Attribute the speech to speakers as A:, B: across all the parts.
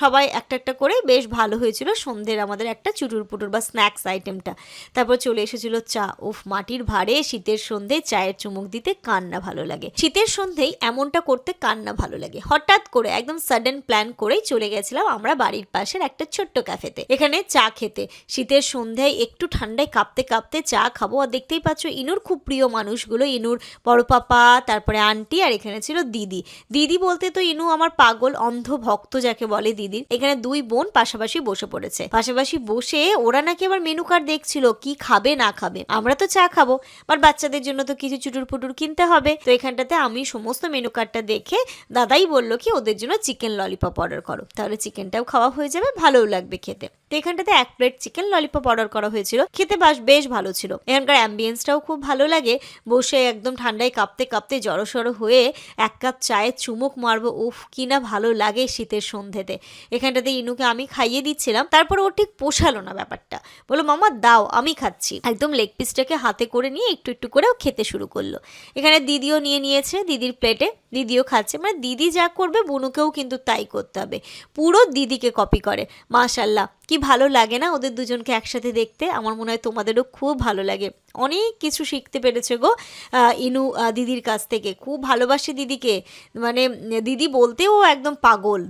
A: সবাই একটা একটা করে বেশ ভালো হয়েছিল সন্ধ্যের আমাদের একটা চুটুর পুটুর বা স্ন্যাক্স আইটেমটা। তারপর চলে এসেছিল চা। উফ, মাটির ভাঁড়ে শীতের সন্ধ্যে চায়ের চুমুক দিতে কার না ভালো লাগে। শীতের সন্ধ্যেই এমনটা করতে কার না ভালো লাগে। হঠাৎ করে একদম সাডেন প্ল্যান করেই চলে গেছিলাম আমরা বাড়ির পাশের একটা ছোট্ট ক্যাফেতে, এখানে চা খেতে। শীতের সন্ধ্যায় একটু ঠান্ডায় কাঁপতে কাঁপতে চা খাবো। আর দেখতেই পাচ্ছ ইনুর খুব প্রিয় মানুষগুলো, ইনুর বড় পাপা, তারপরে আন্টি, আর এখানে ছিল দিদি। দিদি বলতে তো ইনু আমার পাগল অন্ধ ভক্ত যাকে বলে দিদির। এখানে দুই বোন পাশাপাশি বসে পড়েছে। পাশাপাশি বসে ওরা নাকি আবার মেনু কার্ড দেখছিল কি খাবে না খাবে। আমরা তো চা খাবো, আর বাচ্চাদের জন্য তো কিছু চুটুর পুটুর কিনতে হবে। তো এখানটাতে আমি সমস্ত মেনু কার্ডটা দেখে দাদাই বললো কি ওদের জন্য চিকেন ললিপপ অর্ডার করো, তাহলে চিকেনটাও খাওয়া হয়ে যাবে, ভালোও লাগবে খেতে। তো এখানটাতে 1 প্লেট চিকেন ললিপপ অর্ডার করা হয়েছিল। খেতে বেশ ভালো ছিল। এখানকার অ্যাম্বিয়েন্সটাও খুব ভালো লাগে। বসে একদম ঠান্ডায় কাঁপতে কাঁপতে জড়সড় হয়ে 1 কাপ চায়ের চুমুক মারবো, উফ কি না ভালো লাগে শীতের সন্ধ্যেতে। এখানটাতে ইনুকে আমি খাইয়ে দিচ্ছিলাম, তারপর ও ঠিক পোষালো না ব্যাপারটা, বললো মামা দাও আমি খাচ্ছি। একদম লেগ পিসটাকে হাতে করে নিয়ে একটু একটু করে ও খেতে শুরু করলো। এখানে দিদিও নিয়ে নিয়েছে দিদির প্লেটে, দিদিও খাচ্ছে। মানে দিদি যা করবে বুনুকেও কিন্তু তাই করতে হবে, পুরো দিদিকে কপি করে। মাশাল্লাহ, কি ভালো লাগে না ওদের দুজনকে একসাথে দেখতে। আমার মনে হয় তোমাদেরও খুব ভালো লাগে। অনেক কিছু শিখতে পেরেছে গো ইনু দিদির কাছ থেকে। খুব ভালোবাসে দিদিকে, মানে দিদি বলতেও একদম পাগল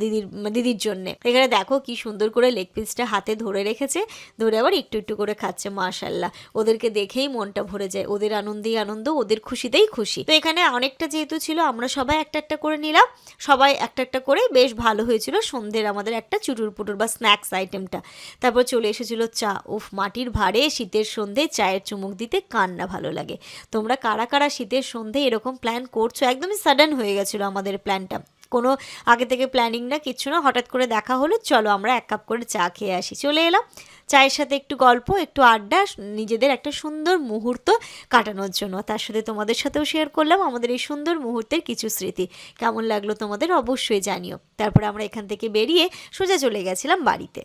A: দিদির জন্যে। এখানে দেখো কি সুন্দর করে লেগ পিসটা হাতে ধরে রেখেছে, ধরে আবার একটু একটু করে খাচ্ছে। মাশাল্লাহ, ওদেরকে দেখেই মনটা ভরে যায়। ওদের আনন্দেই আনন্দ, ওদের খুশিতেই খুশি। তো এখানে অনেকটা যেহেতু ছিল আমরা সবাই একটা একটা করে নিলাম। সবাই একটা একটা করে বেশ ভালো হয়েছিল সন্ধ্যের আমাদের একটা চুটুর পুটুর বা স্ন্যাক্স আইটেমটা। তারপর চলে এসেছিল চা। উফ, মাটির ভাঁড়ে শীতের সন্ধ্যে চায়ের চুমুক দিতে কার না ভালো লাগে। তোমরা কারা কারা শীতের সন্ধ্যে এরকম প্ল্যান করছো? একদমই সাডেন হয়ে গেছিলো আমাদের প্ল্যানটা, কোনো আগে থেকে প্ল্যানিং না, কিচ্ছু না, হঠাৎ করে দেখা হলো চলো আমরা 1 কাপ করে চা খেয়ে আসি। চলে এলাম চায়ের সাথে একটু গল্প, একটু আড্ডা, নিজেদের একটা সুন্দর মুহূর্ত কাটানোর জন্য। তার সাথে তোমাদের সাথেও শেয়ার করলাম আমাদের এই সুন্দর মুহূর্তের কিছু স্মৃতি। কেমন লাগলো তোমাদের অবশ্যই জানিও। তারপরে আমরা এখান থেকে বেরিয়ে সোজা চলে গেছিলাম বাড়িতে।